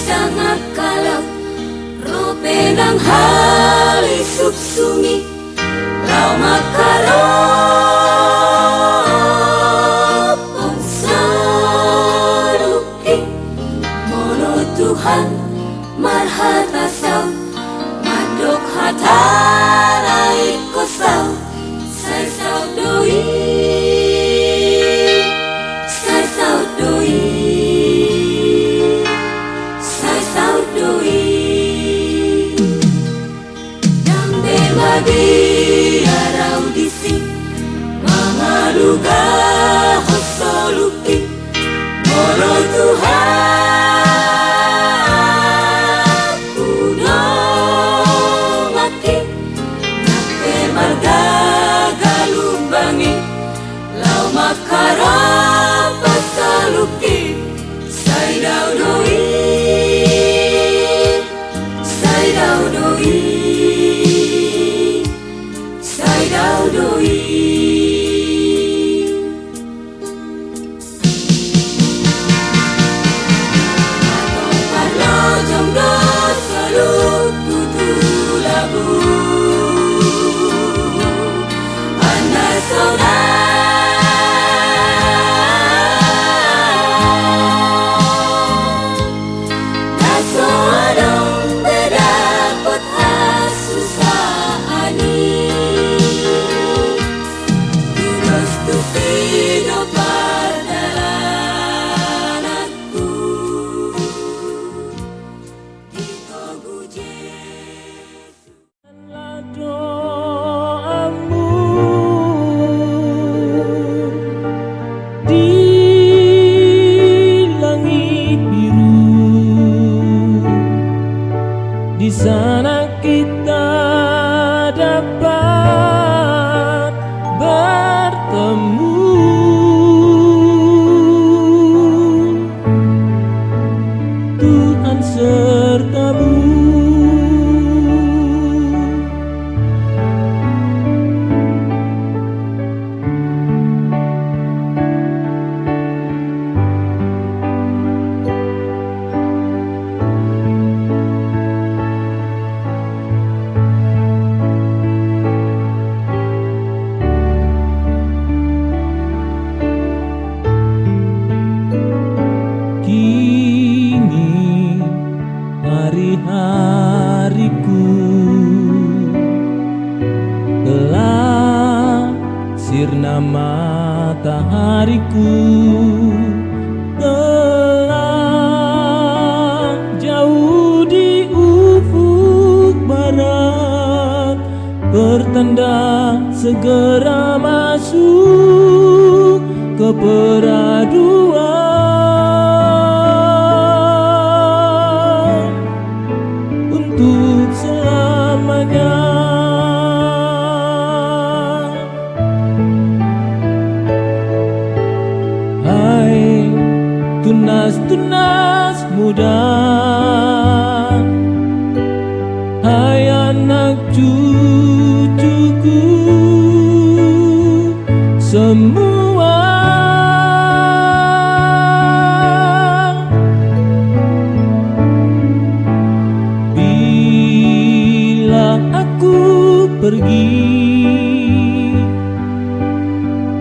sangat kalau ropenang hali subsumi lau makarop pengsaruki mono Tuhan marhata sau mandok hatarai kosau sai sau doi sai sau doi sai sau doi dambe madi arau disi mangaluga hosoluki mono Tuhan kunomaki nape marga galumbangi lau makarapa saluki sai dau doi sai dau doi sai dau doi atong parlo jomblo salut kutu labu anda saudara naso adong bedapot hasusani Tulos tupido pardalananku Ito guje Doamu di langit biru, di sana kita dapat bertemu. Tuhan sertamu. Kini hari-hariku telah sirna matahariku telah jauh di ufuk barat bertanda segera masuk ke peraduan untuk selamanya. Hai tunas-tunas muda, hai anak cucuku semua, bila aku pergi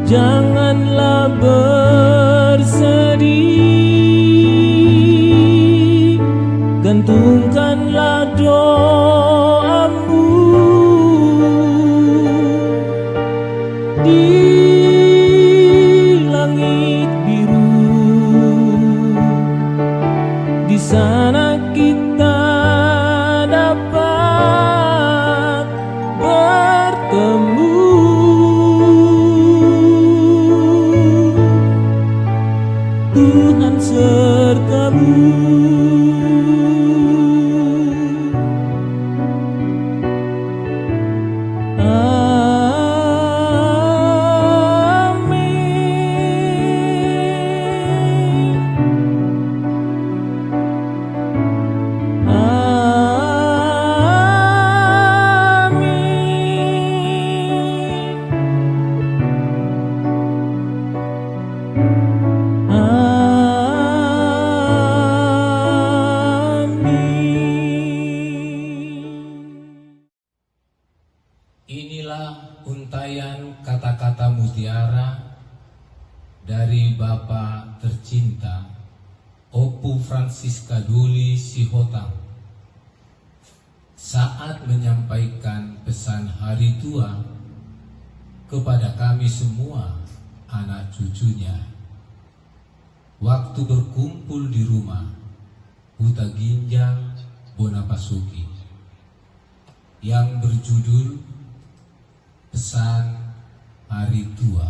janganlah bersedih, gantungkanlah doamu di langit biru, di sana kita dapat bertemu. Tuhan sertamu. dari Bapa tercinta Opu Francisca Duli Sihotang saat menyampaikan pesan hari tua kepada kami semua anak cucunya waktu berkumpul di rumah Huta Ginjang Bonapasuki yang berjudul Pesan Hari Tua.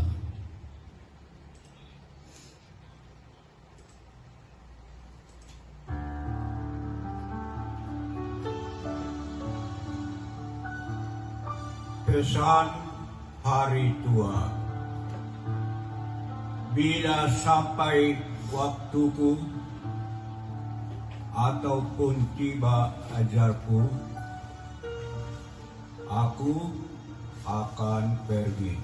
Pesan Hari Tua. Bila sampai waktuku ataupun tiba ajalku, aku akan pergi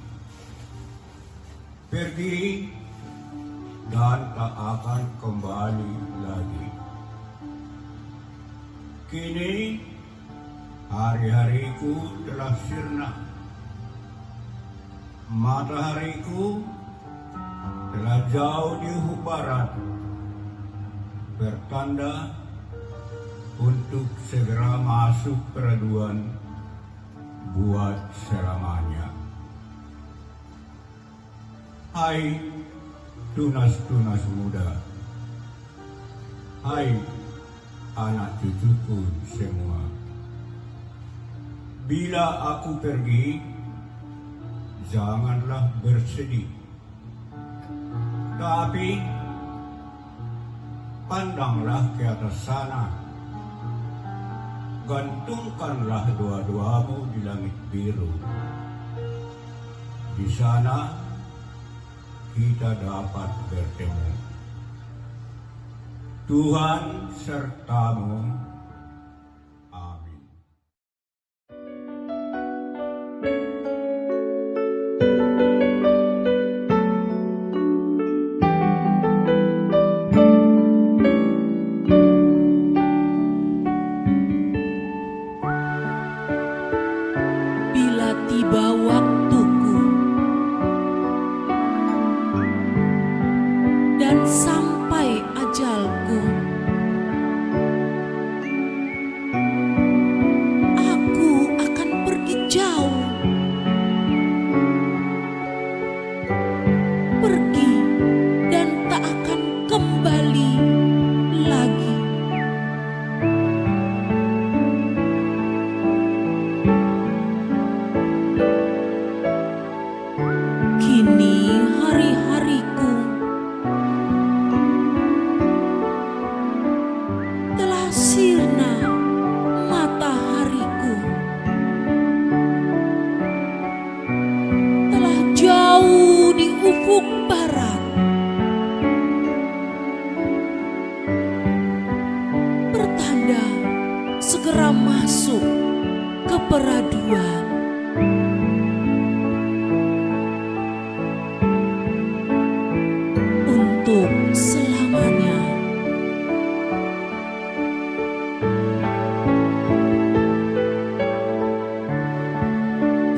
dan tak akan kembali lagi. Kini hari-hariku telah sirna, matahariku telah jauh di ufuk barat, bertanda untuk segera masuk peraduan buat selamanya. Hai tunas-tunas muda, hai anak cucuku semua, bila aku pergi, janganlah bersedih, tapi pandanglah ke atas sana, gantungkanlah doa-doamu di langit biru. Di sana kita dapat bertemu. Tuhan sertamu. Amin. Bila tiba waktuku dan sampai ajalku, aku akan pergi jauh, pergi dan tak akan kembali lagi. Kini hari-hariku telah sirna, matahariku telah jauh di ufuk barat, bertanda segera masuk ke peraduan. Untuk selamanya.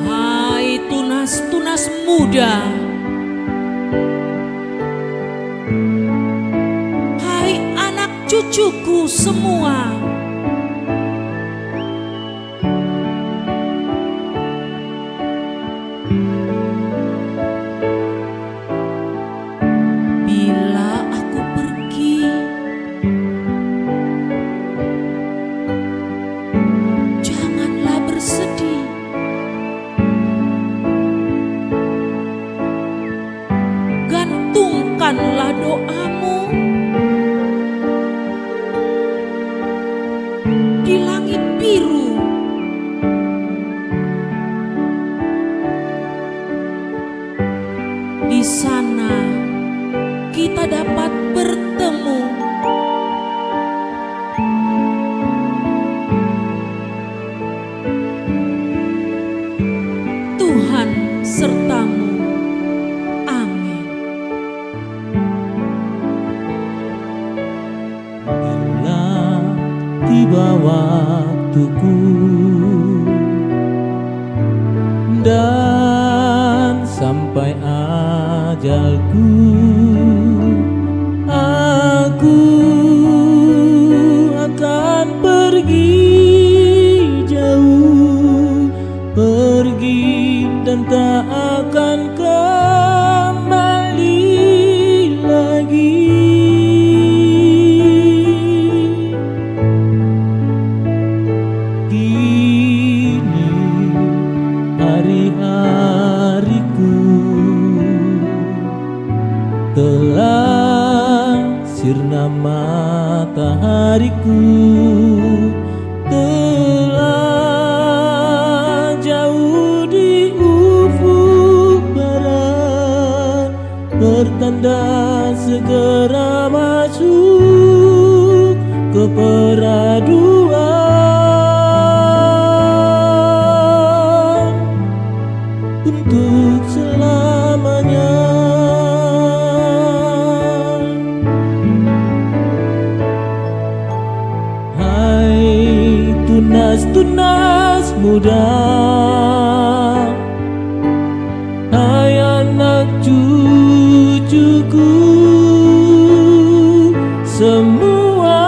Hai tunas-tunas muda, hai anak cucuku semua, bila aku pergi, janganlah bersedih, gantungkanlah doamu di langit biru. Di sana kita dapat bertemu. Tuhan sertamu. Amin. Bila tiba waktuku dan sampai ajalku, tak akan kembali lagi. Kini hari-hariku telah sirna, matahariku telah jauh di ufuk barat, bertanda segera masuk ke peraduan untuk selamanya. Hai tunas-tunas muda, hai anak cucuku semua,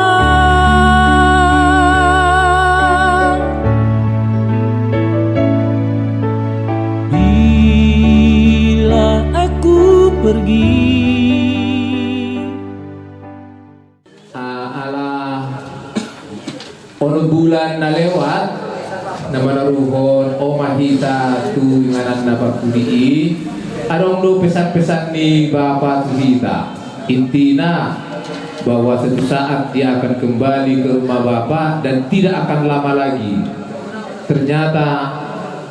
bila aku pergi ono bulan na lewat na manaruhon o mahita tu nganan na pagpuli anong lo pesan-pesan ni Bapak kita intina bahwa suatu saat dia akan kembali ke rumah Bapak dan tidak akan lama lagi. Ternyata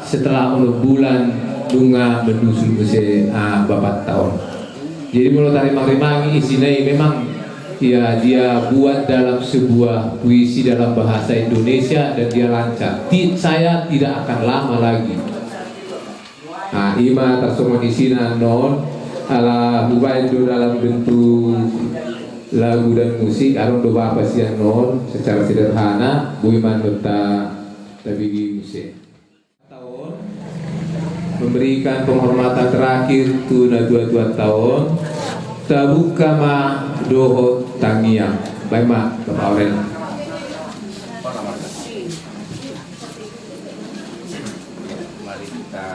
setelah bulan bunga menusul ke Bapak tahun. Jadi menurut tarimang-rimangi isinya memang ya dia buat dalam sebuah puisi dalam bahasa Indonesia dan dia lancar. Saya tidak akan lama lagi. Nah, ima tersomong isina non ala hubah itu dalam bentuk lagu dan musik. Arung doa apa sih non secara sederhana bui manuta tapi musik. Tahun memberikan penghormatan terakhir tuna 22 tahun. Tabuka ma doho tangiang. Baik ma, Bapak Aurel. Mari kita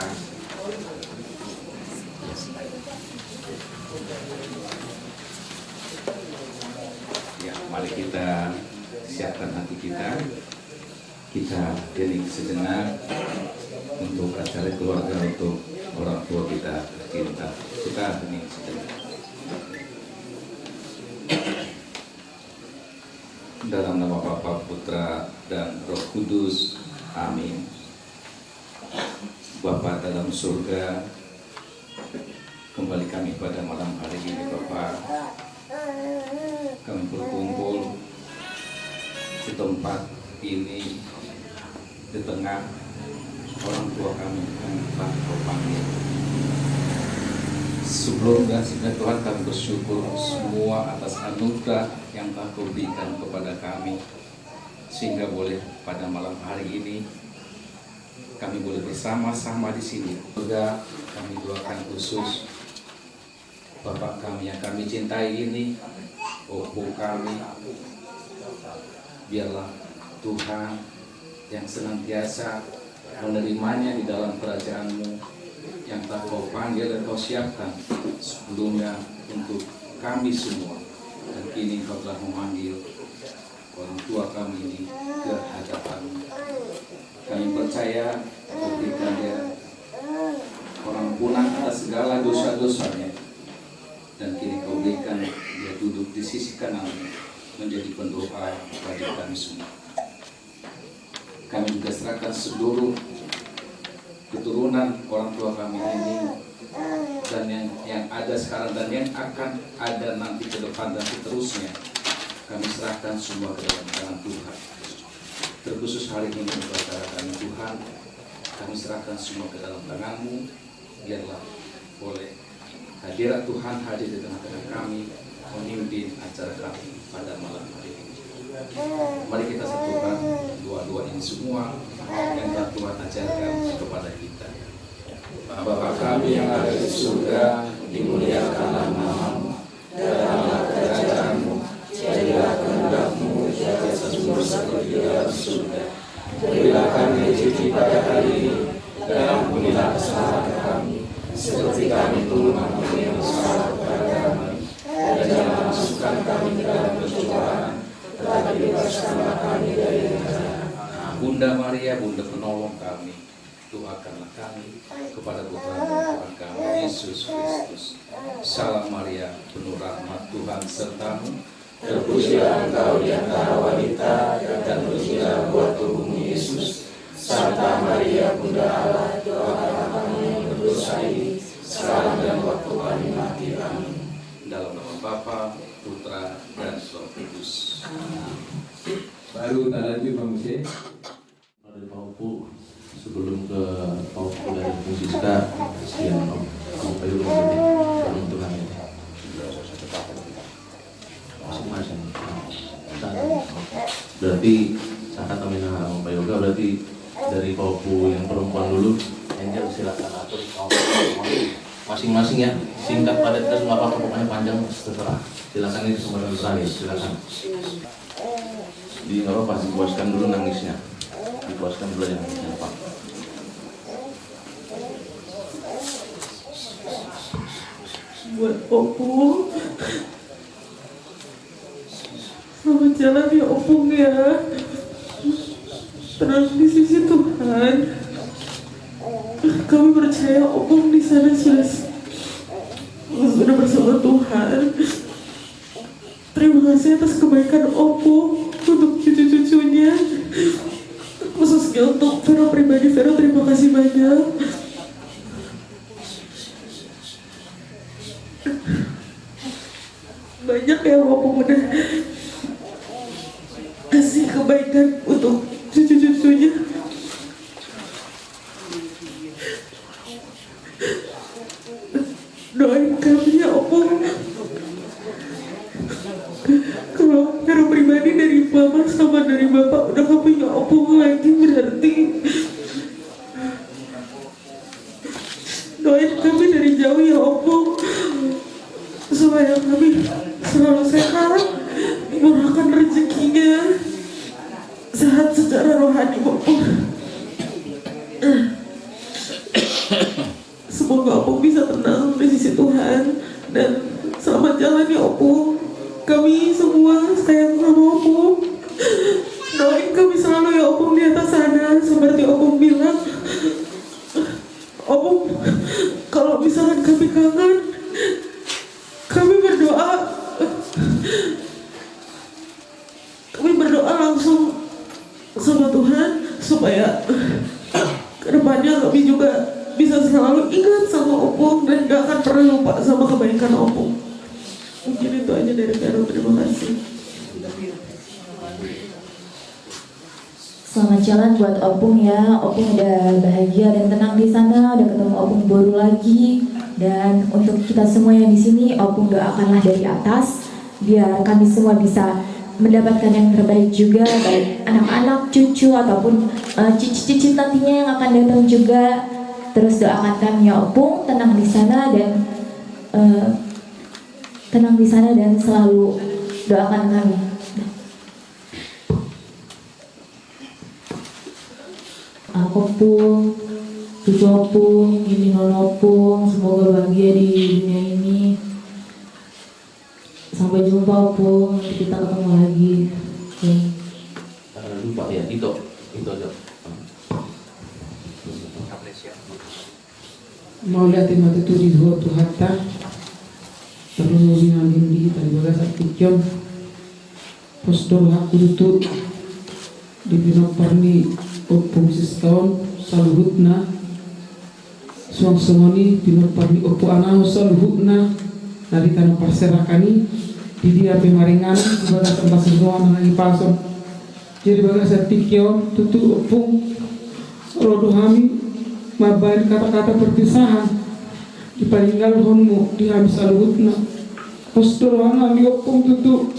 mari kita siapkan hati kita. Kita hening sejenak untuk acara keluarga, untuk orang tua kita tercinta. Kita hening sejenak. Dalam nama Bapa, Putra, dan Roh Kudus. Amin. Bapa dalam surga, kembali kami pada malam hari ini Bapa. Kami berkumpul di tempat ini, di tengah orang tua kami yang telah Kau panggil. Sebelumnya Tuhan kami bersyukur semua atas anugerah yang telah Kau berikan kepada kami, sehingga boleh pada malam hari ini kami boleh bersama-sama di sini. Juga kami doakan khusus Bapak kami yang kami cintai ini, Opo kami, biarlah Tuhan yang senantiasa menerimanya di dalam kerajaan-Mu yang telah Kau panggil dan Kau siapkan sebelumnya untuk kami semua, dan kini Kau telah memanggil orang tua kami ini ke hadapan-Mu. Kami percaya Kau berikan dia pengampunan atas segala dosa-dosanya, dan kini Kau berikan dia duduk di sisi kanan-Mu menjadi pendoa bagi kami semua. Kami juga serahkan seluruh keturunan orang tua kami ini, dan yang ada sekarang dan yang akan ada nanti ke depan dan seterusnya, kami serahkan semua ke dalam tangan Tuhan. Terkhusus hari ini kepada kami Tuhan, kami serahkan semua ke dalam tangan-Mu. Biarlah boleh hadirat Tuhan hadir di tengah-tengah kami, memimpin acara kami pada malam hari ini. Mari kita satukan doa-doa ini semua yang telah Tuhan ajarkan kepada kita. Bapa kami yang ada di surga, dimuliakanlah nama-Mu, datanglah kerajaan-Mu, jadilah kehendak-Mu di atas bumi seperti di dalam surga. Berilah kami rezeki pada hari ini, dan ampunilah kesalahan kami Bunda Maria, Bunda penolong kami, doakanlah kami kepada Tuhan Tuhan kami Yesus Kristus. Salam Maria, penuh rahmat Tuhan sertamu. Terpujilah engkau di antara wanita, dan terpujilah buah tubuhmu Yesus. Santa Maria, Bunda Allah, doakanlah kami yang berdosa ini, sekarang dan waktu kami mati. Amin. Dalam nama Bapa, Putra, dan Roh Kudus. Baru tak lanjut Bang Musi. Dari Paupu sebelum ke Paupu dari Francisca, kasihan Om Payu belum Tuhan ini. Masing-masing. Berarti saat kami Om Payu berarti dari Paupu yang perempuan dulu. Angel silakan atur masing-masing ya, singkat padat dan nggak apa-apa, pokoknya panjang terserah. Silakan, ini kesempatan terakhir, silakan. Di nggak apa-apa, dipuaskan dulu nangisnya, dipuaskan dulu yang nangisnya Pak. Buat Opung, selamat jalan ya Opung ya, tenang di sisi Tuhan. Kami percaya Opung di sana sudah bersama Tuhan. Terima kasih atas kebaikan Opung untuk cucu-cucunya, khususnya untuk Vero pribadi. Vero, terima kasih banyak. Banyak yang Opung udah kasih kebaikan untuk cucu-cucunya. Doain kami ya Opung. Kalau Vero pribadi dari Mama sama dari Bapak udah gak punya Opung lagi, berarti doain kami dari jauh ya Opung, supaya kami selalu sehat, dimurahkan rezekinya, sehat secara rohani Opung. Semoga Opung bisa tenang di sisi Tuhan, dan selamat jalan ya Opung. Kami semua sayang sama Opung. Doain kami selalu ya Opung di atas sana. Seperti Opung bilang, Opung, kalau misalkan kami kangen, kami berdoa langsung sama Tuhan supaya kedepannya kami juga bisa selalu ingat sama Opung dan gak akan pernah lupa sama kebaikan Opung. Mungkin itu aja dari Vero, terima kasih. Selamat jalan buat Opung ya. Opung udah bahagia dan tenang di sana, udah ketemu Opung baru lagi. Dan untuk kita semua yang di sini, Opung doakanlah dari atas biar kami semua bisa mendapatkan yang terbaik juga, baik anak-anak, cucu ataupun cici-cici nantinya yang akan datang juga. Terus doakan kami ya Opung, tenang di sana dan selalu doakan kami. Opung, cucu Opung, junjungan Opung, semoga bahagia di dunia ini. Sampai jumpa Opung, nanti kita ketemu lagi. Lupa ya, itu aja. Mau lihat mati tu di dua tu hatta terus binangin di tadi bagas aktikion postor aku itu di pinoparni Opung siskaon saluhutna suang semoni pinoparni Opung anahu saluhutna dari tanah parserakani di dia pemaringan di bagas ambasir doang lagi pason jadi bagas aktikion tutu Opung rodo hami mabari kata-kata perpisahan dipaninggal honmu di habis aluhutna postur hana mi Opung tutu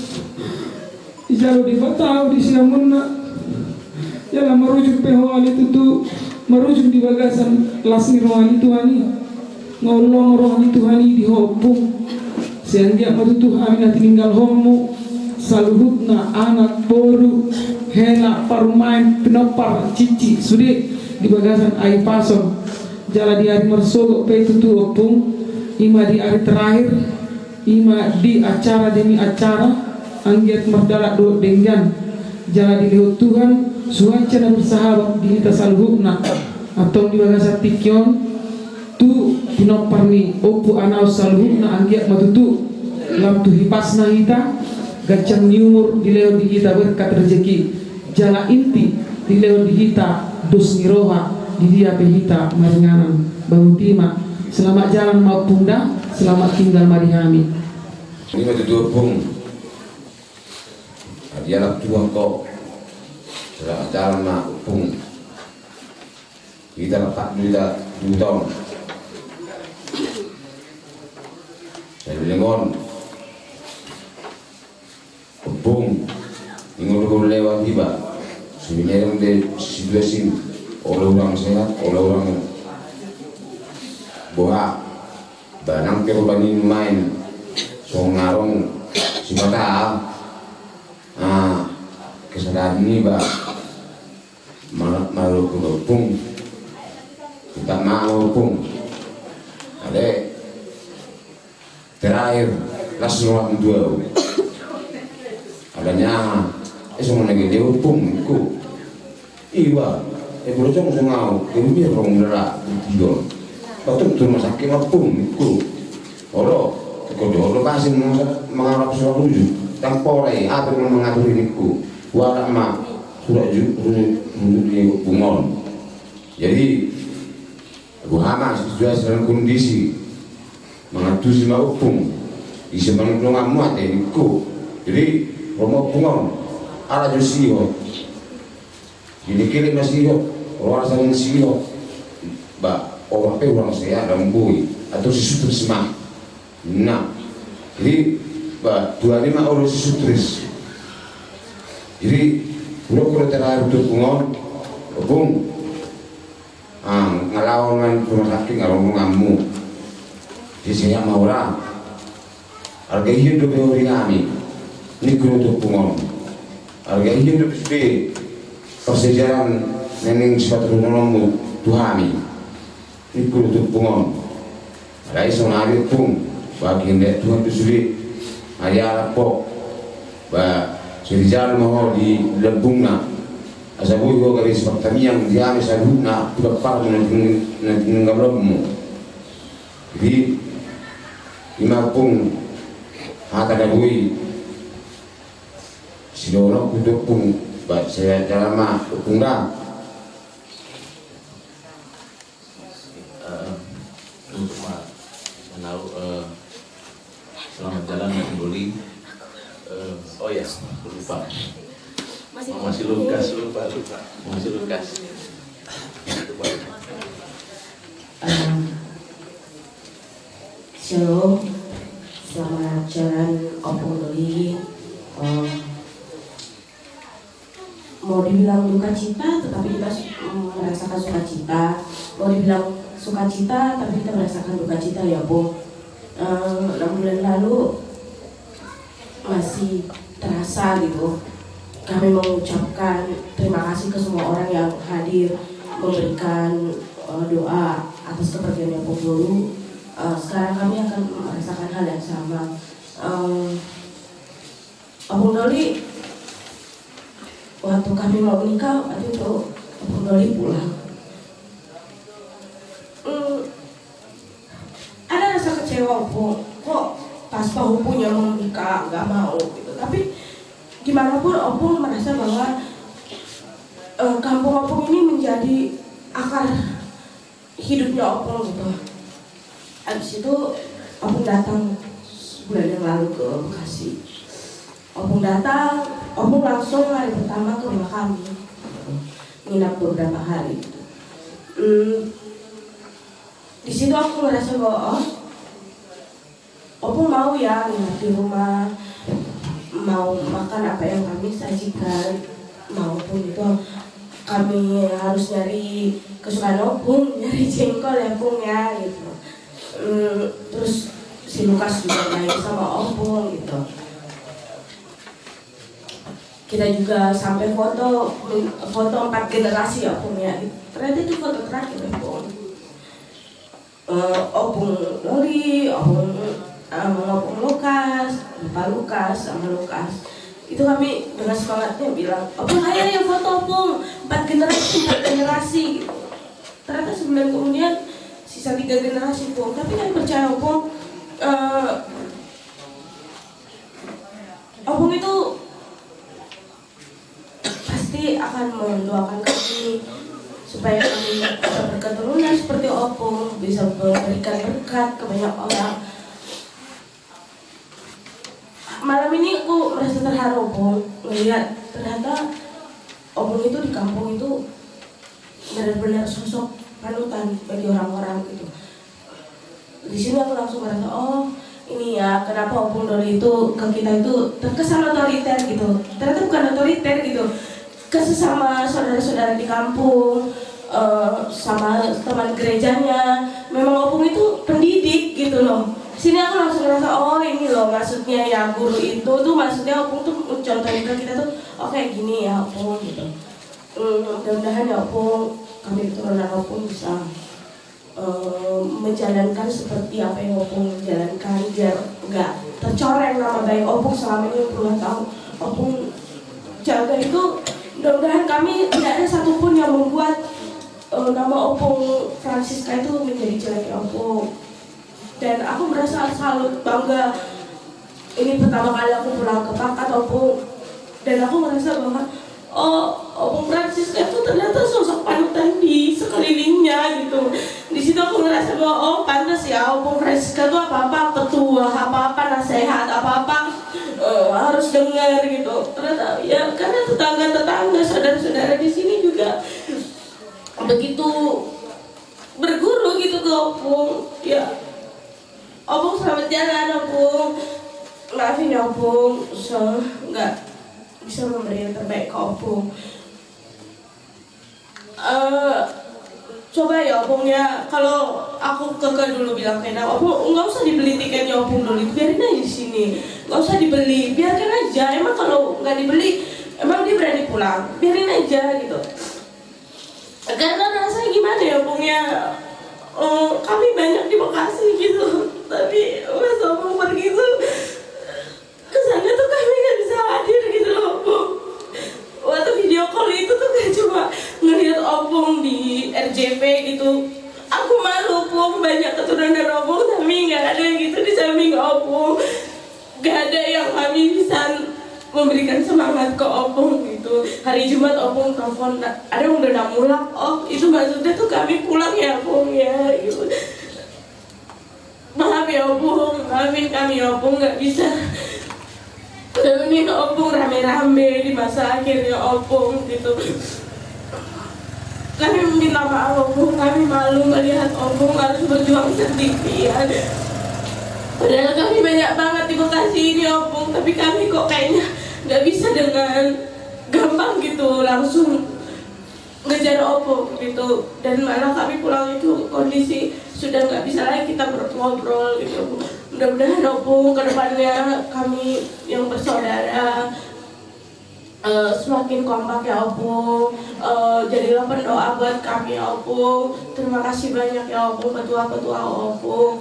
ijalo di batau di sinamunna jala merujuk pehoali tutu merujuk di bagasan lasni rohani Tuhani ngolong rohani Tuhani di Opung sehingga matutu hamina tinggal honmu saluhutna anak boru hena parumain penopar cici sudah di bagasan air pason jala di hari mersogok pe tutu Opung ima di hari terakhir ima di acara demi acara anggiat merdala do denggan jala di lihat Tuhan suancana bersahabat di hita salhukna atau di bagasa tikyon tu pinoparni opu anau salhukna anggiak matutu lam tu hipasna hita gacang nyumur di leo di hita berkat rezeki jala inti di leo di hita dos niroha di dia behita maringanan bautima selamat jalan maupun dah selamat tinggal marihami. Ini betul pun dia nak tuang kau selamat jalan maupun kita letak duit 2 tahun saya bilang pun ingin lewat tiba sebenarnya di situasi oleh orang sehat oleh orang boha banang kerobanin main so ngarong si mata kesadaran ini ba malu pun kita mau pun ada terakhir langsung dua adanya semua lagi dia pun ku iba belum semua ngau dia orang berat tidur waktu tu rumah sakit pun ku orang kalau pasti mengarap soal rujuk temporai apa yang mengatur ini ku warak mak sudah rujuk bungon jadi Abu Hama sudah dalam kondisi mengatur si maupun di sebelah pelongan muat ini ku jadi rumah bungon ala jusio ini kiri masih orang asal sio ba orang saya dalam bui atau si sutris mah nah jadi ba 25 orang si sutris jadi kalau terakhir untuk bungon ngelawan rumah sakit ngelawan ngamu di saya mau orang harga hidup dari kami ini untuk bungon harga hidup di persejaran neneng sepatu nolongmu tuhami ini untuk bungon ada iso nari pun bagi hendak Tuhan itu sulit hari Arab kok sejalan mau di lembungna asabu go garis pertami yang dia misalnya tidak par nenggamlommu jadi lima pun hata dabui silono untuk pun saya dalam punggang untuk menaruh selamat jalan dan kembali oh ya lupa masih Lukas masih Lukas Shalom, selamat jalan opung doli. Mau dibilang duka cita, tetapi kita merasakan sukacita. Mau dibilang sukacita, tapi kita merasakan duka cita ya Bu. 6 bulan lalu masih terasa gitu. Kami mengucapkan terima kasih ke semua orang yang hadir memberikan doa atas kepergiannya Pung Dolu. Sekarang kami akan merasakan hal yang sama. Opung Doli waktu kami mau menikah, waktu itu Opung Doli pulang. Ada rasa kecewa Opung, kok pas punya mau menikah nggak mau gitu. Tapi gimana pun Opung merasa bahwa kampung Opung ini menjadi akar hidupnya Opung gitu. Habis itu Opung datang bulan yang lalu ke Bekasi. Opung datang, Opung langsung hari pertama ke rumah kami, nginap beberapa hari. Di situ aku ngerasa bahwa Opung mau ya nginap di rumah, mau makan apa yang kami sajikan, maupun itu kami harus nyari kesukaan Opung, nyari jengkol ya Pung ya gitu. Terus si Lukas juga main sama Opung gitu. Kita juga sampai foto 4 generasi ya Opung ya. Ternyata itu foto terakhir ya Opung. Opung Doli, Opung Lukas, Bapak Lukas sama Lukas Itu kami dengan semangatnya bilang, opung ayo ya foto opung 4 generasi gitu. Ternyata sebulan kemudian sisa 3 generasi opung. Tapi kami percaya opung opung itu pasti akan mendoakan kami supaya kami bisa berketurunan seperti opung, bisa memberikan berkat ke banyak orang. Malam ini aku merasa terharu opung melihat ternyata opung itu di kampung itu benar-benar sosok panutan bagi orang-orang gitu. Di sini aku langsung merasa, oh ini ya kenapa opung Doli itu ke kita itu terkesan otoriter gitu. Ternyata bukan otoriter gitu. Ke sesama saudara-saudara di kampung, sama teman gerejanya, memang opung itu pendidik gitu loh. Sini aku langsung ngerasa, oh ini loh maksudnya ya guru itu tuh maksudnya opung tuh contohin ke kita tuh, oh kayak gini ya opung gitu. Mudah-mudahan ya opung, kami keturunan opung bisa menjalankan seperti apa yang opung jalankan, biar nggak tercoreng nama baik opung selama ini puluhan tahun opung jaga itu. Mudah-mudahan kami tidak ada satupun yang membuat nama opung Francisca itu menjadi jelek opung. Dan aku merasa salut, bangga. Ini pertama kali aku pulang ke Pakat opung, dan aku merasa bahwa opung Francisca itu ternyata sosok panutan di sekelilingnya gitu. Di situ aku ngerasa bahwa pantas ya opung Francisca itu apa-apa petua, apa-apa nasihat, apa-apa harus dengar gitu. Ternyata ya karena tetangga-tetangga, saudara-saudara di sini juga begitu berguru gitu ke opung. Ya opung selamat jalan opung, maafin ya opung, nggak bisa memberi yang terbaik ke opung. Coba ya opung ya, kalau aku keke dulu bilang kayak opung nggak usah dibeli tiketnya opung dulu, biarin aja di sini, nggak usah dibeli, biarkan aja. Emang kalau nggak dibeli, emang dia berani pulang, biarin aja gitu. Karena rasanya gimana ya opung ya, kami banyak di Bekasi gitu, tapi pas opung pergi tuh kesannya tuh kami nggak bisa hadir gitu loh opung. Waktu video call itu tuh kayak cuma ngeliat opung di RJP gitu. Aku malu opung, banyak keturunan opung tapi nggak ada gitu di samping opung. Gak ada yang kami bisa memberikan semangat ke opung gitu. Hari Jumat opung telepon, ada yang udah mulak, oh itu maksudnya tuh kami pulang ya opung ya gitu. Maaf ya opung, maafin kami opung nggak bisa nemenin opung rame-rame di masa akhirnya opung gitu. Kami minta maaf opung, kami malu melihat opung harus berjuang sendirian. Padahal kami banyak banget di Bekasi ini opung, tapi kami kok kayaknya nggak bisa dengan gampang gitu langsung ngejar opung gitu. Dan malah kami pulang itu kondisi sudah nggak bisa lagi kita ngobrol gitu. Mudah-mudahan opung kedepannya kami yang bersaudara semakin kompak ya opung. Jadilah pendoa buat kami ya opung. Terima kasih banyak ya opung, ketua-ketua opung.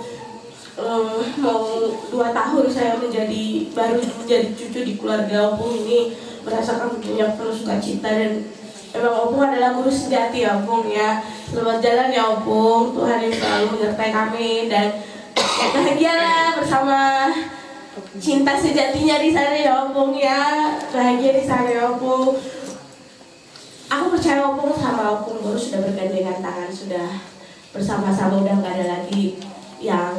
Mau 2 tahun saya baru menjadi cucu di keluarga opung ini, merasakan punya penuh sukacita. Dan memang opung adalah guru sejati ya opung ya. Selamat jalan ya opung, Tuhan yang selalu menyertai kami dan bahagialah bersama cinta sejatinya di sana ya opung ya. Bahagia di sana ya opung. Aku percaya opung sama opung guru sudah bergandengan tangan, sudah bersama-sama, udah nggak ada lagi yang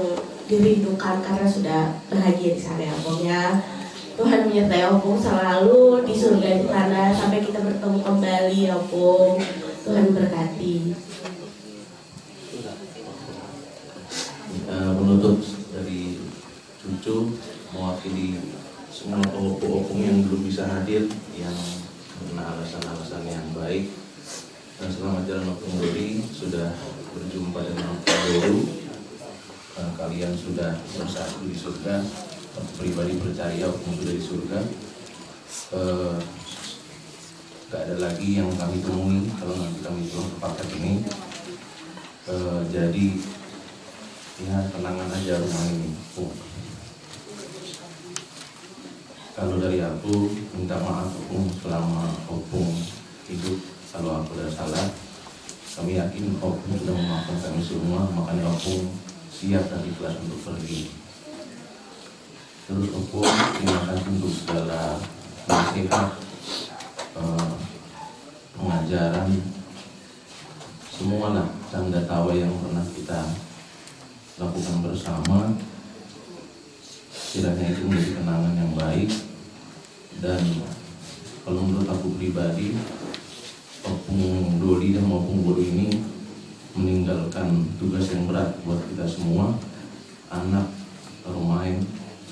dirindukan karena sudah bahagia di sana ya opung ya. Tuhan menyertai opung selalu di surga di sana sampai kita bertemu kembali ya opung. Tuhan berkati. Menutup dari cucu mewakili semua opung yang belum bisa hadir, yang karena alasan-alasan yang baik. Dan selamat jalan opung Doli, sudah berjumpa dengan opung baru. Kalian sudah bersatu di surga. Aku pribadi percaya opung sudah di surga. Gak ada lagi yang kami temui kalau nanti kami pulang ke Paket ini. Jadi ya tenangan aja rumah ini. Kalau dari aku minta maaf Opung selama Opung hidup. Kalau aku ada salah, kami yakin Opung sudah memaafkan kami semua, makanya Opung siap dan ikhlas untuk pergi. Terus Opung terima kasih untuk segala nasihat, pengajaran, semualah canda tawa yang pernah kita lakukan bersama. Kiranya itu menjadi kenangan yang baik. Dan kalau menurut aku pribadi, Opung Doli dan Opung Bodo ini meninggalkan tugas yang berat buat kita semua. Anak, Romain,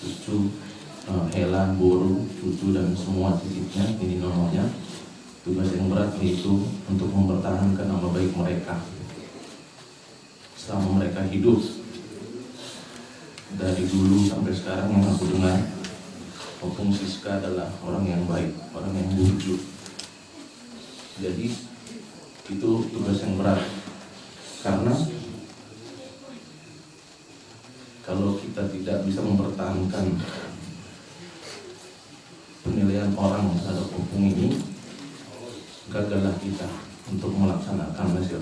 cucu, Hela, Boru, cucu dan semua cicitnya, ini nononya. Tugas yang berat itu untuk mempertahankan nama baik mereka selama mereka hidup. Dari dulu sampai sekarang yang aku dengar, Opung Siska adalah orang yang baik, orang yang jujur. Jadi itu tugas yang berat, karena kalau kita tidak bisa mempertahankan penilaian orang terhadap Opung ini, gagallah kita untuk melaksanakan hasil